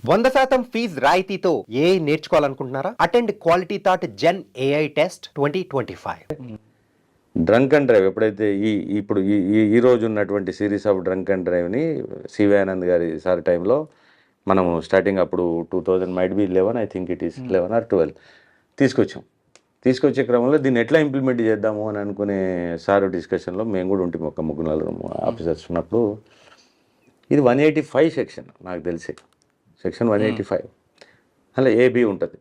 100% fees రాయితీతో AI నేర్చుకోవాలనుకుంటున్నారా? Attend quality thought gen AI test 2025. Drunk and drive ఎప్పుడైతే ఇప్పుడు ఈ రోజు ఉన్నటువంటి సిరీస్ ఆఫ్ డ్రంక్ అండ్ డ్రైవ్ని సివి ఆనంద్ గారి సార్ టైంలో మనము స్టార్టింగ్ అప్పుడు 2000 might be 11, I think it is 11 or 12 తీసుకొచ్చే క్రమంలో దీన్ని ఎట్లా ఇంప్లిమెంట్ చేద్దాము అని అనుకునే సార్ డిస్కషన్లో మేము కూడా ఉంటాం, ఒక ముగ్గురు నలుగురు ఆఫీసర్స్ ఉన్నప్పుడు. ఇది 185 సెక్షన్, నాకు తెలిసి సెక్షన్ 185 అలా ఏబి ఉంటుంది.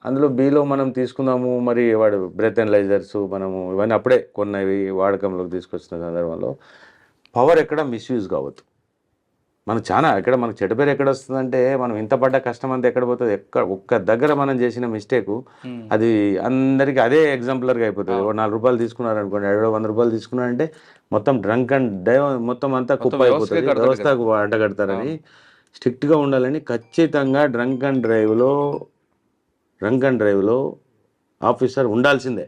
అందులో బిలో మనం తీసుకుందాము, మరి వాడు బ్రెత్ అనలైజర్స్ మనము ఇవన్నీ అప్పుడే కొన్నవి వాడకంలోకి తీసుకొచ్చిన సందర్భంలో పవర్ ఎక్కడ మిస్యూజ్ కావద్దు. మనకు చాలా ఎక్కడ మనకు చెడ్డ పేరు ఎక్కడ వస్తుందంటే, మనం ఇంత పడ్డ కష్టం అంతా ఎక్కడ పోతుంది, ఒక్క దగ్గర మనం చేసిన మిస్టేకు అది అందరికీ అదే ఎగ్జాంపులర్గా అయిపోతుంది. 4 రూపాయలు తీసుకున్నారనుకోండి, 100 రూపాయలు తీసుకున్నారంటే మొత్తం డ్రంక్ అండ్ డ్రైవ్ మొత్తం అంతా కుప్ప అయిపోతుంది, వ్యవస్థకు అడ్డగడతారని స్ట్రిక్ట్గా ఉండాలని ఖచ్చితంగా డ్రంక్ అండ్ డ్రైవ్లో ఆఫీసర్ ఉండాల్సిందే.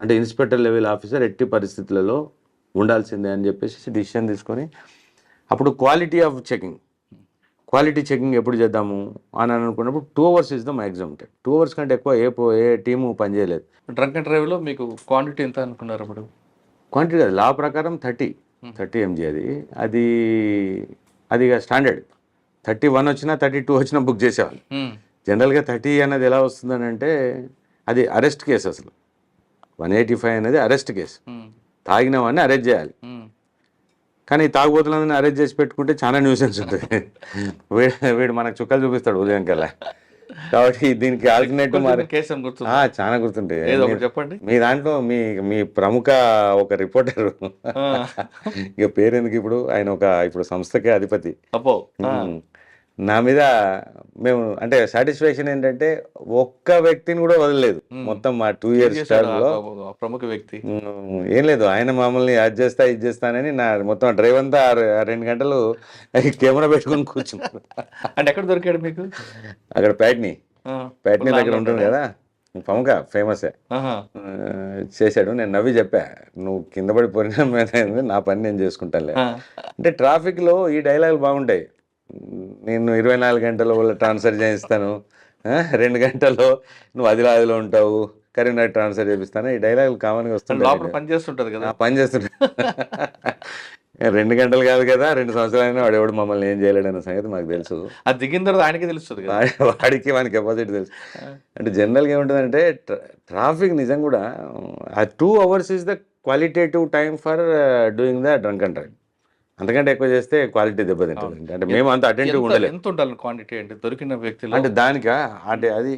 అంటే ఇన్స్పెక్టర్ లెవెల్ ఆఫీసర్ ఎట్టి పరిస్థితులలో ఉండాల్సిందే అని చెప్పేసి డిసిషన్ తీసుకొని అప్పుడు క్వాలిటీ చెకింగ్ ఎప్పుడు చేద్దాము అని అనుకున్నప్పుడు 2 hours is the maximum time. 2 hours కంటే ఎక్కువ ఏ టీము పనిచేయలేదు. డ్రంక్ అండ్ డ్రైవ్లో మీకు క్వాంటిటీ ఎంత అనుకున్నారు అప్పుడు? క్వాంటిటీ కాదు, లా ప్రకారం 30 mg అది ఇక స్టాండర్డ్. 31 వచ్చినా 32 వచ్చినా బుక్ చేసేవాళ్ళు. జనరల్గా 30 అన్నది ఎలా వస్తుందని అంటే అది అరెస్ట్ కేసు. అసలు 185 అనేది అరెస్ట్ కేసు. తాగిన వాడిని అరెస్ట్ చేయాలి. కానీ తాగుబోతులందరినీ అరెస్ట్ చేసి పెట్టుకుంటే చాలా న్యూసెన్స్ ఉంటుంది. వీడు మనకు చుక్కలు చూపిస్తాడు ఉదయం కల్లా. కాబట్టి దీనికి ఆల్టర్నేటివ్ చాలా గుర్తుంటాయి. చెప్పండి. మీ దాంట్లో మీ ప్రముఖ ఒక రిపోర్టర్, ఇక పేరెందుకు ఇప్పుడు, ఆయన ఇప్పుడు సంస్థకే అధిపతి. నా మీద మేము అంటే సాటిస్ఫాక్షన్ ఏంటంటే ఒక్క వ్యక్తిని కూడా వదలలేదు మొత్తం మా 2 years టర్మ్లో. ప్రముఖ వ్యక్తి ఏం లేదు, ఆయన మామూలుని ఇది చేస్తానని నా మొత్తం డ్రైవ్ అంతా 2 గంటలు కెమెరా పెట్టుకుని కూర్చున్నాను. అంటే ఎక్కడ దొరికాడు మీకు? అక్కడ ప్యాట్నీ దగ్గర ఉంటుంది కదా, ఫేమస్ చేశాడు. నేను నవ్వి చెప్పా, నువ్వు కింద పడి పోయినా మీద నా పని నేను చేసుకుంటానులే. అంటే ట్రాఫిక్లో ఈ డైలాగులు బాగుంటాయి. నేను 24 గంటల వల్ల ట్రాన్స్ఫర్ చేయిస్తాను, 2 గంటల్లో నువ్వు ఆదిలాబాద్లో ఉంటావు, కరీంనగర్ ట్రాన్స్ఫర్ చేపిస్తాను, ఈ డైలాగులు కామన్గా వస్తుంటాయి. పని చేస్తుంటుంది కదా, పని చేస్తుంటా. 2 గంటలు కాదు కదా, 2 సంవత్సరాలైనా వాడు ఎవడు మమ్మల్ని ఏం చేయలేడన్న సంగతి మాకు తెలుసు. అది దిగిన తర్వాత ఆయనకి తెలుస్తుంది, వాడికి కెపాసిటీ తెలుసు. అంటే జనరల్గా ఏముంటుందంటే ట్రాఫిక్ నిజం కూడా ఆ 2 hours is the qualitative time for doing the drunk and drive. అంతకంటే ఎక్కువ చేస్తే క్వాలిటీ దెబ్బతింటుంది. అంటే మేము అంత అటెంటివ్ ఉండలేదు. ఎంత ఉండాలి క్వాంటిటీ అంటే దొరికిన వ్యక్తులు? అంటే దానికా అంటే అది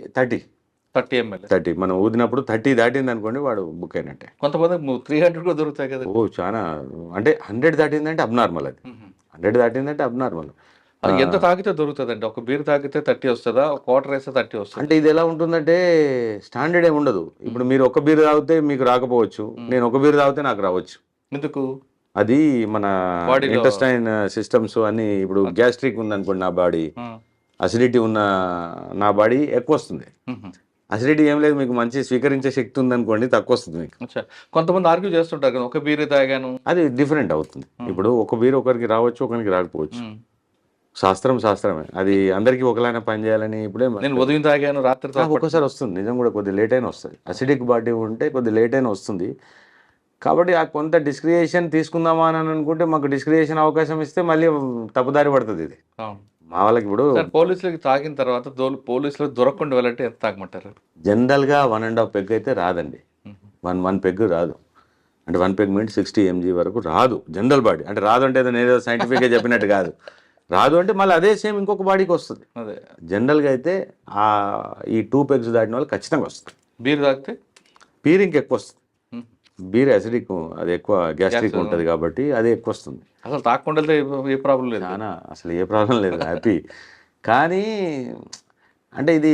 30 ml మనం ఊదినప్పుడు 30 దాటింది అనుకోండి, వాడు బుక్ అయినట్టే. కొంతమంది 300 కూడా దొరుకుతాయి కదా. చాలా అంటే 100 దాటిందంటే అబ్నార్మల్. అది 100 దాటిందంటే అబ్నార్మల్. ఎంత తాగితే దొరుకుతుంది అంటే? ఒక బీర్ తాగితే 30 వస్తుందా, ఒక క్వార్టర్ వేస్తే 30 వస్తుంది? అంటే ఇది ఎలా ఉంటుందంటే స్టాండర్డ్ ఏమి ఉండదు. ఇప్పుడు మీరు ఒక బీర్ తాగితే మీకు రాకపోవచ్చు, నేను ఒక బీర్ తాగితే నాకు రావచ్చు. ఎందుకు? అది మన ఇంటెస్టైన్ సిస్టమ్స్ అని. ఇప్పుడు గ్యాస్ట్రిక్ ఉందనుకోండి నా బాడీ, అసిడిటీ ఉన్న నా బాడీ ఎక్కువ వస్తుంది. అసిడిటీ ఏం లేదు, మీకు మంచి స్వీకరించే శక్తి ఉందనుకోండి తక్కువ వస్తుంది మీకు. కొంతమంది ఆర్గ్యూ చేస్తుంటారు కదా, ఒక బీర్ తాగాను, అది డిఫరెంట్ అవుతుంది. ఇప్పుడు ఒక బీర్ ఒకరికి రావచ్చు, ఒకరికి రాకపోవచ్చు. శాస్త్రమే, అది అందరికీ ఒకలానే పని చేయాలని. ఇప్పుడే నేను ఉదయం తాగాను, రాత్రి ఒక్కోసారి వస్తుంది నిజం కూడా, కొద్దిగా లేట్ అయినా వస్తుంది. అసిడిక్ బాడీ ఉంటే కొద్దిగా లేట్ అయినా వస్తుంది. కాబట్టి ఆ కొంత డిస్క్రియేషన్ తీసుకుందామా అని అనుకుంటే మాకు డిస్క్రియేషన్ అవకాశం ఇస్తే మళ్ళీ తప్పుదారి పడుతుంది. ఇది మా వాళ్ళకి ఇప్పుడు పోలీసులకి తాగిన తర్వాత పోలీసులకు దొరకకుండా వెళ్ళంటే ఎంత తాగమంటారు? జనరల్గా 1.5 పెగ్ అయితే రాదండి. 1 పెగ్ రాదు. అంటే 1 పెగ్ మీన్స్ 60 mg వరకు రాదు జనరల్ బాడీ. అంటే రాదు అంటే నేను సైంటిఫిక్గా చెప్పినట్టు కాదు. రాదు అంటే మళ్ళీ అదే సేమ్ ఇంకొక బాడీకి వస్తుంది. అదే జనరల్గా అయితే ఈ 2 పెగ్స్ దాటిన వాళ్ళు ఖచ్చితంగా వస్తుంది. బీర్ తాగితే బీర్ ఇంకెక్కువ వస్తుంది. బీర్ యాసిడిక్, అది ఎక్కువ గ్యాస్ట్రిక్ ఉంటుంది కాబట్టి అది ఎక్కువ వస్తుంది. అసలు తాగకుండా ఏ ప్రాబ్లం లేదు, అసలు ఏ ప్రాబ్లం లేదు, హ్యాపీ. కానీ అంటే ఇది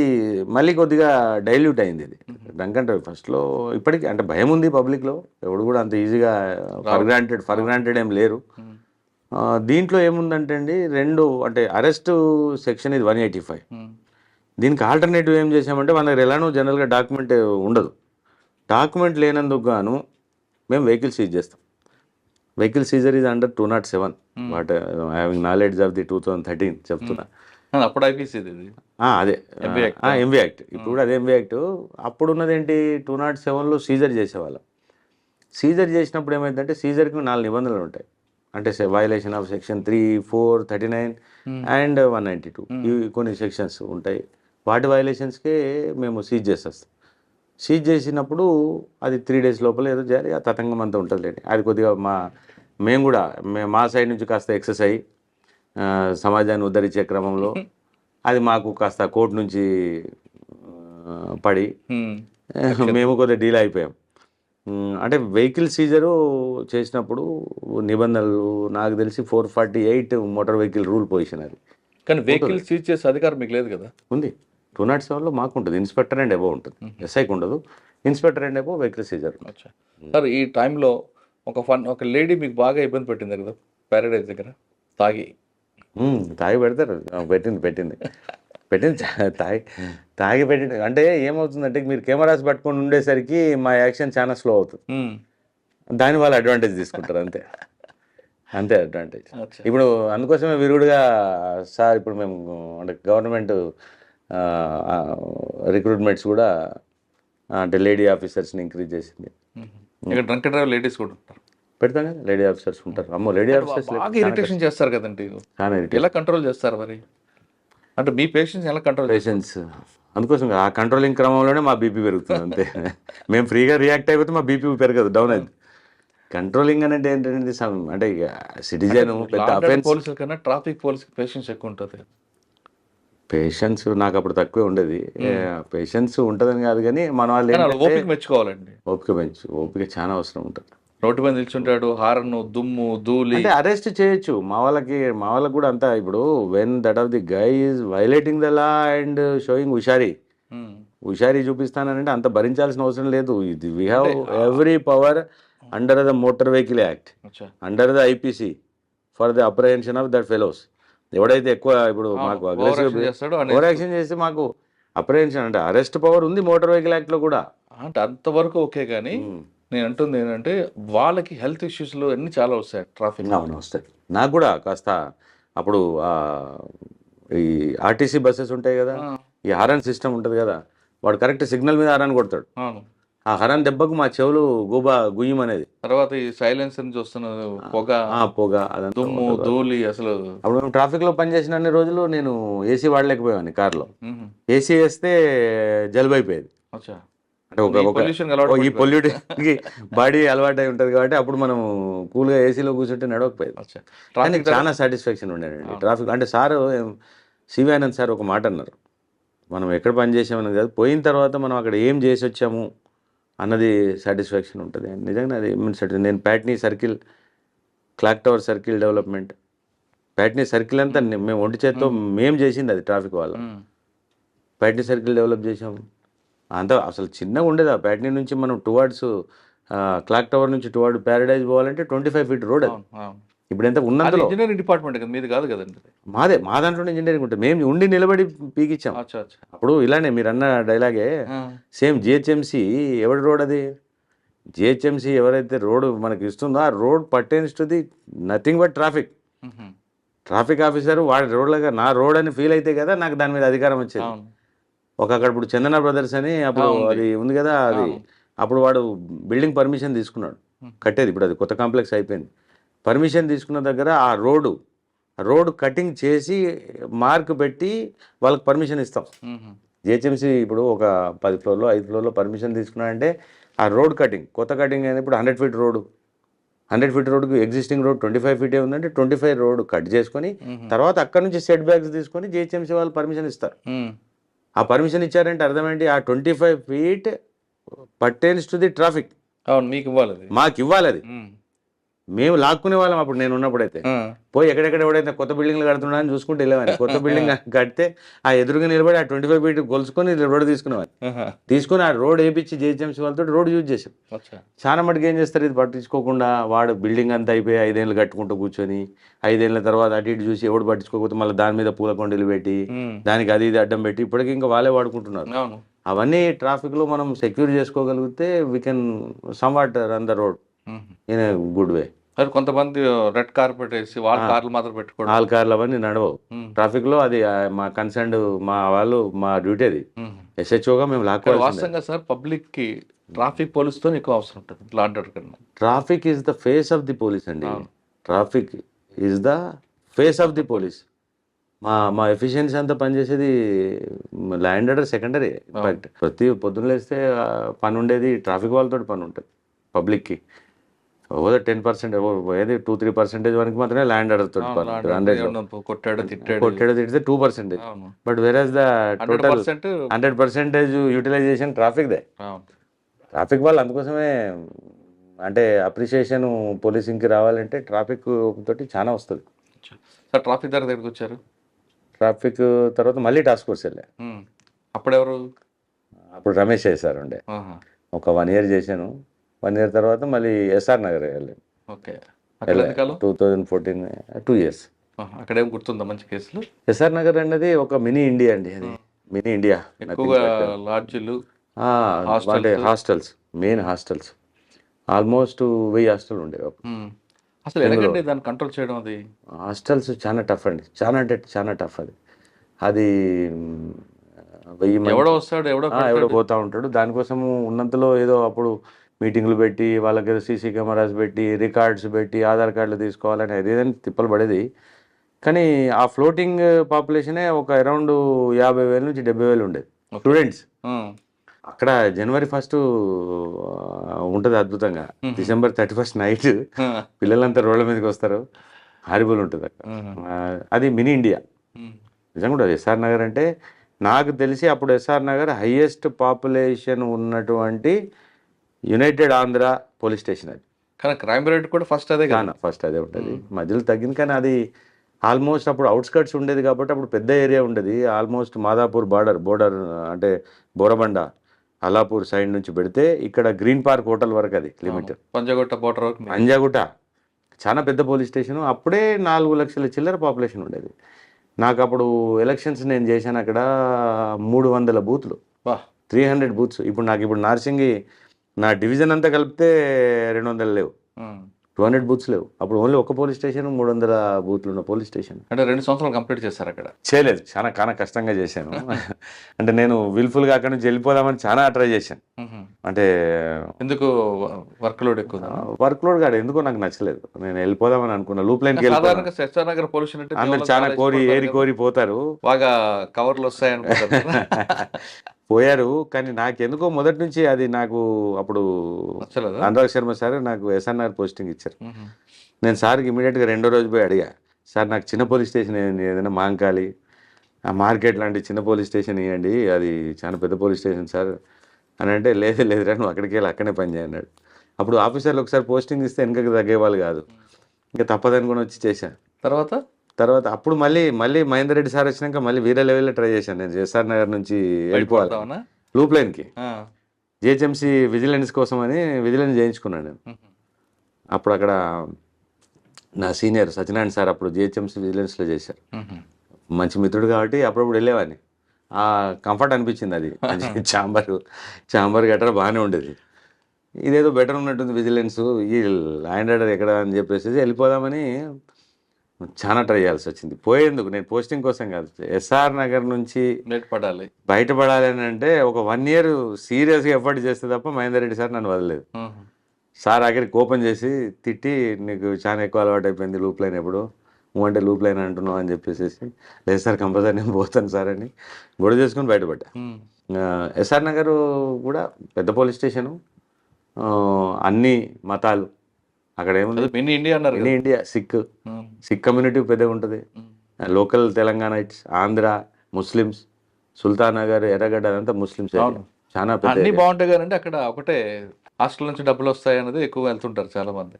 మళ్ళీ కొద్దిగా డైల్యూట్ అయింది. ఇది డ్రంక్ అండ్ డ్రైవ్ ఫస్ట్లో ఇప్పటికీ అంటే భయం ఉంది పబ్లిక్లో. ఎవడు కూడా అంత ఈజీగా ఫర్ గ్రాంటెడ్ ఏం లేరు. దీంట్లో ఏముందంటే అండి, 2 అంటే అరెస్ట్ సెక్షన్ ఇది 185. దీనికి ఆల్టర్నేటివ్ ఏం చేసామంటే, మన దగ్గర ఎలానో జనరల్గా డాక్యుమెంట్ ఉండదు. డాక్యుమెంట్ లేనందుకు గాను మేము వెహికల్ సీజ్ చేస్తాం. Vehicle seizure is under 207. What having knowledge of the 2013 చెప్తున్నా. అప్పుడు ఐపీసీది ఇది. అదే MV Act. ఎంవి యాక్ట్ ఇప్పుడు కూడా అదే ఎంవి యాక్ట్. అప్పుడు ఉన్నది ఏంటి 207లో సీజర్ చేసేవాళ్ళం. సీజర్ చేసినప్పుడు ఏమైందంటే సీజర్కి 4 నిబంధనలు ఉంటాయి. అంటే వయలేషన్ ఆఫ్ సెక్షన్ 3, 4, 39 అండ్ 192 ఇవి కొన్ని సెక్షన్స్ ఉంటాయి. వాటి వయలేషన్స్కే మేము సీజ్ చేసేస్తాం. సీజ్ చేసినప్పుడు అది 3 days లోపల ఏదో చేయాలి. ఆ తతంగం అంతా ఉంటుంది లేండి. అది కొద్దిగా మేము కూడా మా సైడ్ నుంచి కాస్త ఎక్సెస్ అయ్యి సమాజాన్ని ఉద్ధరించే క్రమంలో అది మాకు కాస్త కోర్టు నుంచి పడి మేము కొద్దిగా డీల్ అయిపోయాం. అంటే వెహికల్ సీజరు చేసినప్పుడు నిబంధనలు నాకు తెలిసి 448 మోటార్ వెహికల్ రూల్ పొజిషన్ అది కానీ వెహికల్ సీజ్ చేసే అధికారం మీకు లేదు కదా. ఉంది. 207లో మాకు ఉంటుంది. ఇన్స్పెక్టర్ అండ్ అబోవ్ ఉంటుంది. ఎస్ఐకి ఉండదు. Inspector and above vehicle seizure. Sir ఈ టైంలో ఒక లేడీ మీకు బాగా ఇబ్బంది పెట్టింది కదా ప్యారడైజ్ దగ్గర తాగి పెడతారు. పెట్టింది తాగి పెట్టింది. అంటే ఏమవుతుందంటే మీరు కెమెరాస్ పట్టుకొని ఉండేసరికి మా యాక్షన్ చాలా స్లో అవుతుంది. దాని వాళ్ళు అడ్వాంటేజ్ తీసుకుంటారు. అంతే అడ్వాంటేజ్. ఇప్పుడు అందుకోసమే విరుగుడుగా సార్ ఇప్పుడు మేము అంటే గవర్నమెంట్ రిక్రూట్మెంట్స్ కూడా అంటే లేడీ ఆఫీసర్స్ని ఇంక్రీజ్ చేసింది. ఇక్కడ డ్రంక్ అండ్ డ్రైవ్ లేడీస్ కూడా ఉంటారు. పెడతాం కదా లేడీ ఆఫీసర్స్ ఉంటారు. అమ్మో లేడీ ఆఫీసర్స్ బాగా ఇరిటేషన్ చేస్తారు కదండి. చాలా ఎలా కంట్రోల్ చేస్తారు మరి? అంటే మీ పేషెంట్స్ ఎలా కంట్రోల్ పేషెంట్స్ అందుకోసం ఆ కంట్రోలింగ్ క్రమంలోనే మా బీపీ పెరుగుతుంది. అంతే. మేము ఫ్రీగా రియాక్ట్ అయిపోతే మా బీపీ పెరగదు, డౌన్ అయింది. కంట్రోలింగ్ అనేది ఏంటంటే అంటే ఇక సిటిజన్ పెద్ద అఫెన్స్. పోలీసుల కన్నా ట్రాఫిక్ పోలీస్ పేషెంట్స్ ఎక్కువ ఉంటుంది. పేషెన్స్ నాకు అప్పుడు తక్కువే ఉండేది. పేషెన్స్ ఉంటుందని కాదు కానీ మన వాళ్ళు ఓపిక మెచ్చుకోవాలండి. ఓపిక చాలా అవసరం ఉంటుంది. రోడ్డు మీద నిల్చుంటాడు, హారన్, దుమ్ము, ధూళి. అంటే అరెస్ట్ చేయొచ్చు. మా వాళ్ళకి కూడా అంతా ఇప్పుడు when that of the guy is violating the law and showing హుషారీ చూపిస్తానంటే అంత భరించాల్సిన అవసరం లేదు. ఇది we have every power under the motor vehicle act, under the IPC for the apprehension of that fellows. ఎవడైతే ఎక్కువ ఇప్పుడు మాకు ఓవర్ యాక్షన్ చేస్తే మాకు అప్రహెన్షన్ అంటే అరెస్ట్ పవర్ ఉంది మోటార్ వెహికల్ యాక్ట్లో కూడా. అంటే అంతవరకు ఓకే. కానీ నేను అంటుంది ఏంటంటే వాళ్ళకి హెల్త్ ఇష్యూస్లో అన్నీ చాలా వస్తాయి ట్రాఫిక్. అవును వస్తాయి. నాకు కూడా కాస్త అప్పుడు ఈ ఆర్టీసీ బస్సెస్ ఉంటాయి కదా, ఈ హారన్ సిస్టమ్ ఉంటుంది కదా, వాడు కరెక్ట్ సిగ్నల్ మీద హారన్ కొడతాడు. ఆ హరాన్ దెబ్బకు మా చెవులు గుయ్యం అనేది. తర్వాత ఈ సైలెన్సర్ నుంచి వస్తున్న పొగ దుమ్ము, ధూళి. అసలు అప్పుడు మేము ట్రాఫిక్ లో పనిచేసిన అన్ని రోజులు నేను ఏసీ వాడలేకపోయాను కార్లో. ఏసీ వేస్తే జలుబు అయిపోయేది. అంటే ఈ పొల్యూటెన్కి బాడీ అలవాటు అయి ఉంటుంది కాబట్టి అప్పుడు మనం కూల్గా ఏసీలో కూర్చుంటే నడవకపోయేది. కానీ చాలా సాటిస్ఫాక్షన్ ఉండేనండి ట్రాఫిక్. అంటే సార్ సివి ఆనంద్ సార్ ఒక మాట అన్నారు, మనం ఎక్కడ పని చేసామని కాదు, పోయిన తర్వాత మనం అక్కడ ఏం చేసి వచ్చాము అన్నది సాటిస్ఫాక్షన్ ఉంటుంది. నిజంగా అది నేను Patny circle, clock tower circle development, Patny circle అంతా మేము ఒంటి చేత్తో మేము చేసింది అది ట్రాఫిక్ వాళ్ళ. ప్యాట్నీ సర్కిల్ డెవలప్ చేసాము. అంతా అసలు చిన్నగా ఉండేది. ఆ ప్యాట్నీ నుంచి మనం టువార్డ్స్ క్లాక్ టవర్ నుంచి టువార్డ్ ప్యారడైజ్ పోవాలంటే 25 feet రోడ్ అది. ఇప్పుడు ఎంత ఉన్నందులో ఇంజనీరింగ్ డిపార్ట్మెంట్ కదా, మీది కాదు కదండి. మా దాంట్లో ఇంజనీరింగ్ ఉంటుంది. మేము ఉండి నిలబడి పీకిచ్చాం. అప్పుడు ఇలానే మీరు అన్న డైలాగే సేమ్. జిహెచ్ఎంసీ ఎవరి రోడ్ అది? జిహెచ్ఎంసీ ఎవరైతే రోడ్ మనకి ఇస్తుందో ఆ road pertains to the nothing but traffic. Traffic officer వాడి రోడ్లుగా నా రోడ్ అని ఫీల్ అయితే కదా నాకు దాని మీద అధికారం వచ్చేది. అక్కడ ఇప్పుడు చందన బ్రదర్స్ అని అప్పుడు అది ఉంది కదా, అది అప్పుడు వాడు బిల్డింగ్ పర్మిషన్ తీసుకున్నాడు కట్టేది. ఇప్పుడు అది కొత్త కాంప్లెక్స్ అయిపోయింది. పర్మిషన్ తీసుకున్న దగ్గర ఆ రోడ్ కటింగ్ చేసి మార్క్ పెట్టి వాళ్ళకి పర్మిషన్ ఇస్తాం. జిహెచ్ఎంసీ ఇప్పుడు ఒక 10 floorలో 5 floorలో పర్మిషన్ తీసుకున్నాడంటే ఆ రోడ్ కటింగ్, కొత్త కటింగ్ అనేది ఇప్పుడు 100 feet రోడ్డు, 100 feet రోడ్డుకి ఎగ్జిస్టింగ్ రోడ్ 25 feet ఉందంటే 25 రోడ్ కట్ చేసుకొని తర్వాత అక్కడ నుంచి సెట్ బ్యాక్స్ తీసుకొని జిహెచ్ఎంసీ వాళ్ళు పర్మిషన్ ఇస్తారు. ఆ పర్మిషన్ ఇచ్చారంటే అర్థం ఏంటి? ఆ 25 feet pertains to the traffic. మీకు ఇవ్వాలి, మాకు ఇవ్వాలి. అది మేము లాక్కునే వాళ్ళం అప్పుడు నేను ఉన్నప్పుడైతే. పోయి ఎక్కడెక్కడ ఎవడైతే కొత్త బిల్డింగ్లు కడుతున్నా అని చూసుకుంటే వెళ్ళేవాడిని. కొత్త బిల్డింగ్ కడితే ఆ ఎదురుగా నిలబడి ఆ 25 feet గొలుసుకొని రోడ్ తీసుకునేవాడిని. తీసుకుని ఆ రోడ్ వేయించి జిహెచ్ఎంసీ వాళ్ళతో రోడ్ యూజ్ చేసాం. చాలా మటుకు ఏం చేస్తారు, ఇది పట్టించుకోకుండా వాడు బిల్డింగ్ అంతా అయిపోయి 5 ఏళ్ళు కట్టుకుంటూ కూర్చొని 5 ఏళ్ళ తర్వాత అటు ఇటు చూసి ఎవడు పట్టించుకోకపోతే మళ్ళీ దాని మీద పూల కొండలు పెట్టి దానికి అది ఇది అడ్డం పెట్టి ఇప్పటికీ ఇంకా వాళ్ళే వాడుకుంటున్నారు. అవన్నీ ట్రాఫిక్లో మనం సెక్యూర్ చేసుకోగలిగితే we can somewhat run the road in a good way. మరి కొంతమంది రెడ్ కార్పెట్ వేసి వాళ్ళ కార్లు మాత్రం పెట్టుకోవడం. ఆల్ కార్లు అవన్నీ నడవవు. ఉమ్. ట్రాఫిక్లో అది మా కన్సర్న్ మా వాళ్ళు మా డ్యూటీ అది. ఉమ్. ఎస్హెచ్ఓగా మేము ఇక్కడ లాక్కోవాల్సిందే. వాస్తవంగా సార్ పబ్లిక్ కి ట్రాఫిక్ పోలీసుతో ఎక్కువ అవసరం ఉంటుంది లా అండ్ ఆర్డర్ కన్నా. Traffic is the face of the police అండి. Traffic is the face of the police. మా ఎఫిషియన్సీ అంతా పనిచేసేది ల్యాండ్ ఆర్డర్ సెకండరీ. ఇన్ఫాక్ట్ ప్రతి పొద్దున్న లేస్తే పని ఉండేది ట్రాఫిక్ వాళ్ళతో పని ఉంటుంది పబ్లిక్కి. ఓ 10% ఏది 2-3% వరకు మాత్రమే ల్యాండ్ ఆర్డర్ తోటి పని ఉంటుంది. 100 కొట్టాడు తిట్టాడు. కొట్టేది తిడితే 2%. అవును. బట్ వెరాజ్ ద టోటల్ 100%. 100% యూటిలైజేషన్ ట్రాఫిక్దే. అవును. ట్రాఫిక్ వాళ్ళు అందుకోసమే అంటే అప్రిషియేషన్ పోలీసింగ్కి రావాలంటే ట్రాఫిక్ తోటి చాలా వస్తుంది. సార్ ట్రాఫిక్ దగ్గరికి వచ్చారు. ట్రాఫిక్ తర్వాత మళ్ళీ టాస్క్ ఫోర్స్ వెళ్ళా. అప్పుడెవరు? అప్పుడు రమేష్ చేశారు ఉండే. ఆహా. ఒక 1 year చేశాను. 1 year తర్వాత మళ్ళీ ఎస్ఆర్ నగర్ వెళ్ళాను. ఓకే. అక్కడ ఎంతకాలం? 2014 2 years. అక్కడ ఏం గుర్తుందా మంచి కేసులు? ఎస్ఆర్ నగర్ అనేది ఒక మినీ ఇండియా అండి. అది మినీ ఇండియా. ఎక్కువగా లాడ్జీలు, అంటే hostels, main hostels almost 1000 hostel ఉండేవి అప్పుడు. అసలు ఎలాగండి దాన్ని కంట్రోల్ చేయడం? అది హాస్టల్స్ చాలా టఫ్ అండి. చాలా అంటే చాలా టఫ్ అది. అది 1000 మంది ఎవడో వస్తాడు ఎవడో పోతా ఉంటాడు. దానికోసము ఉన్నంతలో ఏదో అప్పుడు మీటింగ్లు పెట్టి వాళ్ళకి ఏదో సీసీ కెమెరాస్ పెట్టి రికార్డ్స్ పెట్టి ఆధార్ కార్డులు తీసుకోవాలని ఏదైనా తిప్పలు పడేది. కానీ ఆ ఫ్లోటింగ్ పాపులేషనే ఒక అరౌండ్ 50,000 నుంచి 70,000 ఉండేది స్టూడెంట్స్. అక్కడ January 1st ఉంటుంది అద్భుతంగా. December 31st నైట్ పిల్లలంతా రోడ్ల మీదకి వస్తారు. హారిబుల్ ఉంటుంది అక్కడ. అది మినీ ఇండియా నిజంగా కూడా. ఎస్ఆర్ నగర్ అంటే నాకు తెలిసి అప్పుడు ఎస్ఆర్ నగర్ హైయెస్ట్ పాపులేషన్ ఉన్నటువంటి యునైటెడ్ ఆంధ్ర పోలీస్ స్టేషన్ అది. కానీ క్రైమ్ రేట్ కూడా ఫస్ట్ అదే కదా? ఫస్ట్ అదే ఉంటుంది. మధ్యలో తగ్గింది కానీ అది ఆల్మోస్ట్ అప్పుడు అవుట్స్కట్స్ ఉండేది కాబట్టి అప్పుడు పెద్ద ఏరియా ఉండేది. ఆల్మోస్ట్ మాదాపూర్ బోర్డర్ అంటే బోరబండ అలాపూర్ సైడ్ నుంచి పెడితే ఇక్కడ గ్రీన్ పార్క్ హోటల్ వరకు అది లిమిట్. పంజాగుట్ట బోర్డర్ వరకు. పంజాగుట్ట చాలా పెద్ద పోలీస్ స్టేషన్. అప్పుడే 4 లక్షల చిల్లర పాపులేషన్ ఉండేది. నాకు అప్పుడు ఎలక్షన్స్ నేను చేశాను అక్కడ 300 బూత్లు, 300 బూత్స్. ఇప్పుడు నాకు ఇప్పుడు నార్సింగి నా డివిజన్ అంతా కలిపితే 200 లేవు, 200 బూత్స్ లేవు. అప్పుడు ఓన్లీ ఒక పోలీస్ స్టేషన్ 300 బూత్లు ఉన్న పోలీస్ స్టేషన్. అంటే 2 సంవత్సరాలు కంప్లీట్ చేశారు అక్కడ? చేయలేదు, చాలా కష్టంగా చేశాను. అంటే నేను విల్ఫుల్గా అక్కడ నుంచి వెళ్ళిపోదామని చాలా ట్రై చేశాను. అంటే ఎందుకు వర్క్ లోడ్ ఎక్కువ? వర్క్ లోడ్ కాదు, ఎందుకో నాకు నచ్చలేదు. నేను వెళ్ళిపోదామని అనుకున్నా. లూప్ లైన్కి సాధారణంగా ఎస్ఆర్ నగర్ పొల్యూషన్ అంటే అందరు చాలా కోరి పోతారు, బాగా కవర్లు వస్తాయి అనుకుంటారు. పోయారు. కానీ నాకు ఎందుకో మొదటి నుంచి అది నాకు అప్పుడు అనురాగ్ శర్మ సార్ నాకు ఎస్ఆర్ఆర్ పోస్టింగ్ ఇచ్చారు. నేను సార్కి ఇమీడియట్గా 2వ రోజు పోయి అడిగా, సార్ నాకు చిన్న పోలీస్ స్టేషన్ ఏదైనా మాంకాలి ఆ మార్కెట్ లాంటి చిన్న పోలీస్ స్టేషన్ ఇవ్వండి, అది చాలా పెద్ద పోలీస్ స్టేషన్ సార్ అని అంటే, లేదురా నువ్వు అక్కడికి వెళ్ళి అక్కడే పని చేయన్నాడు. అప్పుడు ఆఫీసర్లు ఒకసారి పోస్టింగ్ ఇస్తే వెనకకి తగ్గేవాళ్ళు కాదు. ఇంకా తప్పదనుకుని వచ్చి చేశాను. తర్వాత అప్పుడు మళ్ళీ మహేందర్ రెడ్డి సార్ వచ్చినాక మళ్ళీ వేరే లెవెల్లో ట్రై చేశాను. నేను ఎస్ఆర్ నగర్ నుంచి వెళ్ళిపోవాలి లూప్ లైన్కి. జిహెచ్ఎంసీ విజిలెన్స్ కోసం అని విజిలెన్స్ చేయించుకున్నాను నేను. అప్పుడు అక్కడ నా సీనియర్ సత్యనారాయణ సార్ అప్పుడు జిహెచ్ఎంసీ విజిలెన్స్లో చేశారు. మంచి మిత్రుడు కాబట్టి అప్పుడప్పుడు వెళ్ళేవాడిని. కంఫర్ట్ అనిపించింది. అది చాంబర్ గట్రా బాగానే ఉండేది. ఇదేదో బెటర్ ఉన్నట్టుంది విజిలెన్స్, ఈ ల్యాండ్ ఆర్డర్ ఎక్కడ అని చెప్పేసి వెళ్ళిపోదామని చాలా ట్రై చేయాల్సి వచ్చింది. పోయేందుకు నేను పోస్టింగ్ కోసం కాదు, ఎస్ఆర్ నగర్ నుంచి బయటపడాలి అని అంటే ఒక 1 year సీరియస్గా ఎఫర్ట్ చేస్తే తప్ప మహేందర్ రెడ్డి సార్ నన్ను వదలలేదు. సార్ ఆఖరికి కోపం చేసి తిట్టి, నీకు చాలా ఎక్కువ అలవాటు అయిపోయింది లూప్ లైన్, ఎప్పుడు నువ్వు అంటే లూప్ లైన్ అంటున్నావు అని చెప్పేసి, లేదు సార్ కంపల్సరీ నేను పోతాను సార్ అని గొడవ చేసుకుని బయటపడ్డా. ఎస్ఆర్ నగర్ కూడా పెద్ద పోలీస్ స్టేషను, అన్ని మతాలు అక్కడ ఏముంది, మినీ ఇండియా. సిక్ కమ్యూనిటీ పెద్దగా ఉంటుంది. లోకల్ తెలంగాణైట్స్, ఆంధ్ర, ముస్లిమ్స్, సుల్తాన్ నగర్, ఎర్రగడ్డ అదంతా ముస్లిమ్స్. చాలా అన్ని బాగుంటాయి కానీ అక్కడ ఒకటే హాస్టల్ నుంచి డబ్బులు వస్తాయి అనేది ఎక్కువ వెళ్తుంటారు చాలా మంది.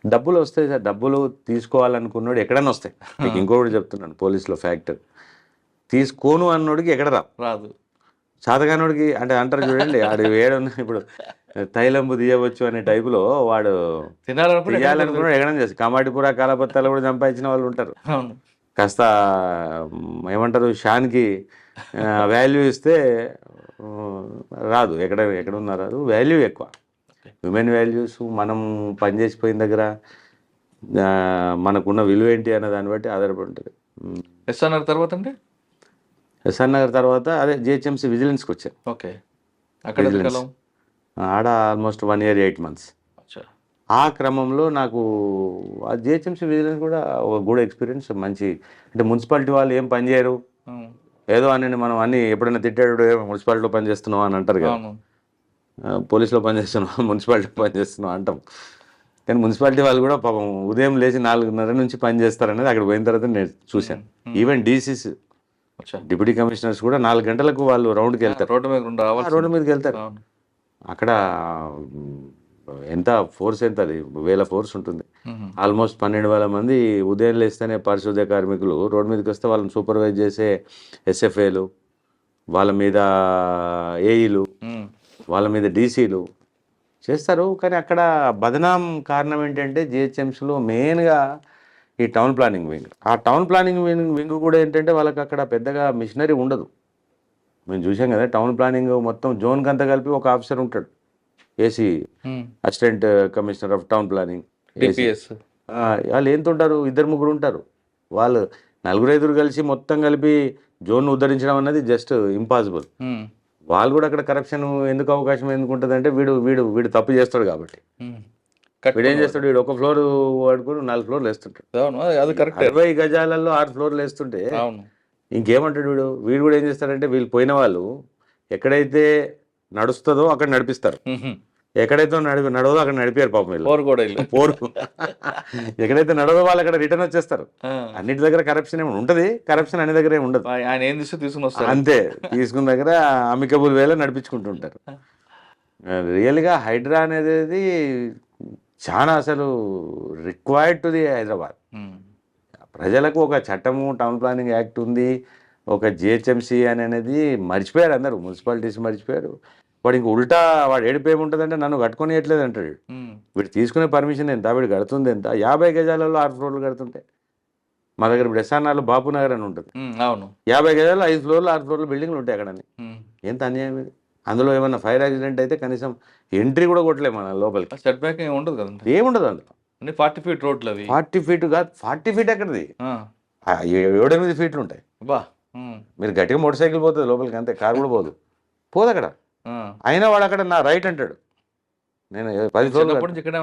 డబ్బులు వస్తాయి సార్, డబ్బులు తీసుకోవాలనుకున్నాడు ఎక్కడైనా వస్తాయి. మీకు ఇంకొకటి చెప్తున్నాను పోలీసులో ఫ్యాక్టర్, తీసుకోను అన్నోడికి ఎక్కడ రాదు. చాతగానోడికి అంటే అంటారు చూడండి, ఆడు ఏడున్నా ఇప్పుడు తైలంబు తీయవచ్చు అనే టైపులో వాడు తీయాలనుకున్నాడు ఎక్కడ చేస్తారు. కమాటిపుర కాలపత్తాలు కూడా సంపాదించిన వాళ్ళు ఉంటారు. కాస్త ఏమంటారు షాన్కి వాల్యూ ఇస్తే రాదు, ఎక్కడ ఉన్నా రాదు. వాల్యూ ఎక్కువ, హ్యూమన్ వాల్యూస్. మనం పనిచేసిపోయిన దగ్గర మనకున్న విలువ ఏంటి అనే దాన్ని బట్టి ఆధారపడి ఉంటుంది. ఎస్ఆర్ఆర్ తర్వాత అండి? ఎస్ఆర్ నగర్ తర్వాత అదే జిహెచ్ఎంసీ విజిలెన్స్కి వచ్చాను. ఓకే. అక్కడ Vigilance. ఆడ ఆల్మోస్ట్ 1 year 8 months. అచ్చా. ఆ క్రమంలో నాకు ఆ జిహెచ్ఎంసీ విజిలెన్స్ కూడా ఒక గుడ్ ఎక్స్పీరియన్స్. మంచి అంటే మున్సిపాలిటీ వాళ్ళు ఏం పని చేయరు, ఏదో అని మనం అన్ని ఎప్పుడైనా తిట్టాడు మున్సిపాలిటీలో పని చేస్తున్నావు అని అంటారు కదా. అవును. పోలీసులో పని చేస్తున్నావు, మున్సిపాలిటీలో పని చేస్తున్నావు అంటాం. కానీ మున్సిపాలిటీ వాళ్ళు కూడా పాపం ఉదయం లేచి 4:30 నుంచి పని చేస్తారనేది అక్కడ పోయిన తర్వాత నేను చూశాను. ఈవెన్ డీసీస్ అచ్చా. డిప్యూటీ కమిషనర్స్ కూడా 4 గంటలకు వాళ్ళు రౌండ్కి వెళ్తారు, రోడ్డు మీద రావాలి. రోడ్డు మీదకి వెళ్తారు. అవును. అక్కడ ఎంత ఫోర్స్, ఎంత అది 1000 ఫోర్స్ ఉంటుంది. మ్మ్. ఆల్మోస్ట్ 12,000 మంది ఉదయం లేస్తేనే పారిశుద్ధ్య కార్మికులు రోడ్డు మీదకి వస్తే వాళ్ళని సూపర్వైజ్ చేసే ఎస్ఎఫ్ఏలు, వాళ్ళ మీద ఏఈలు, మ్మ్. వాళ్ళ మీద డీసీలు చేస్తారు. కానీ అక్కడ బదనాం కారణం ఏంటంటే జిహెచ్ఎంసీలో మెయిన్గా ఈ టౌన్ ప్లానింగ్ వింగ్. ఆ టౌన్ ప్లానింగ్ వింగ్ కూడా ఏంటంటే వాళ్ళకి అక్కడ పెద్దగా మిషనరీ ఉండదు. మేము చూసాం కదా, టౌన్ ప్లానింగ్ మొత్తం జోన్కి అంతా కలిపి ఒక ఆఫీసర్ ఉంటాడు, AC hmm. Assistant commissioner of town planning. DPS. వాళ్ళు ఎంత ఉంటారు, 2-3 ఉంటారు. వాళ్ళు 4-5 కలిసి మొత్తం కలిపి జోన్ ఉద్ధరించడం అనేది జస్ట్ ఇంపాసిబుల్. మ్మ్. వాళ్ళు కూడా అక్కడ కరప్షన్ ఎందుకు అవకాశం ఎందుకు ఉంటుంది అంటే వీడు వీడు వీడు తప్పు చేస్తాడు కాబట్టి. మ్మ్. వీడు ఏం చేస్తాడు, వీడు ఒక ఫ్లోర్ వాడుకొని 4 ఫ్లోర్లు వేస్తుంటాడు. అవును, అది కరెక్ట్. 60 గజాలలో 6 ఫ్లోర్లు వేస్తుంటే అవును. ఇంకేమంటాడు వీడు. వీడు కూడా ఏం చేస్తాడంటే వీళ్ళు పోయిన వాళ్ళు ఎక్కడైతే నడుస్తుందో అక్కడ నడిపిస్తారు, మ్మ్. ఎక్కడైతే నడవదో అక్కడ నడిపారు పాపం వీళ్ళు. పోరు కూడా ఇల్లు. పోరు ఎక్కడైతే నడవదో వాళ్ళు అక్కడ రిటర్న్ వచ్చేస్తారు. ఆ. అన్నిటి దగ్గర కరప్షన్ ఏమి ఉంటుంది, కరప్షన్ అన్ని దగ్గర ఏమి ఉండదు. ఆయన ఏం తీస్తే తీసుకుని వస్తారు. అంతే, తీసుకున్న దగ్గర అమికబుల్ వేలో నడిపించుకుంటుంటారు. రియల్గా హైడ్రా అనేది చాలా అసలు రిక్వైర్డ్ టు ది హైదరాబాద్. మ్మ్. ప్రజలకు ఒక చట్టము, టౌన్ ప్లానింగ్ యాక్ట్ ఉంది, ఒక జిహెచ్ఎంసీ అనేది మర్చిపోయారు అందరూ, మున్సిపాలిటీస్ మర్చిపోయారు. వాడు ఇంక ఉల్టా వాడు ఏడుపు ఏముంటుందంటే నన్ను కట్టుకొనియట్లేదు అంటాడు. మ్మ్. వీడు తీసుకునే పర్మిషన్ ఎంత, వీడు కడుతుంది ఎంత. 50 గజాలలో 6 ఫ్లోర్లు కడుతుంటే మా దగ్గర ఇప్పుడు ఎస్ఆర్ఆర్లో బాపు నగర్ అని ఉంటుంది, మ్మ్. అవును. 50 గజాలు 5 ఫ్లోర్లు 6 ఫ్లోర్లు బిల్డింగ్లు ఉంటాయి అక్కడ. మ్మ్. ఎంత అన్యాయం ఇది. అందులో ఏమన్నా ఫైర్ యాక్సిడెంట్ అయితే కనీసం ఎంట్రీ కూడా కొట్టలేము మన లోపలికి, సెట్ బ్యాక్ ఏమి ఉండదు కదండి. ఏముండదు అందులో. అన్ని 40 feet రోడ్లు అవి. 40 feet కాదు, 40 feet ఎక్కడిది, ఆ. 7-8 ఫీట్లు ఉంటాయి. బా. మ్మ్. మీరు గట్టిగా మోటార్ సైకిల్ పోతుంది లోపలికి, అంతే, కారు కూడా పోదు అక్కడ. ఆ. అయినా వాడు అక్కడ నా రైట్ అంటాడు. నేను 10 ఫ్లోర్లు చిన్నప్పటి నుంచి ఇక్కడ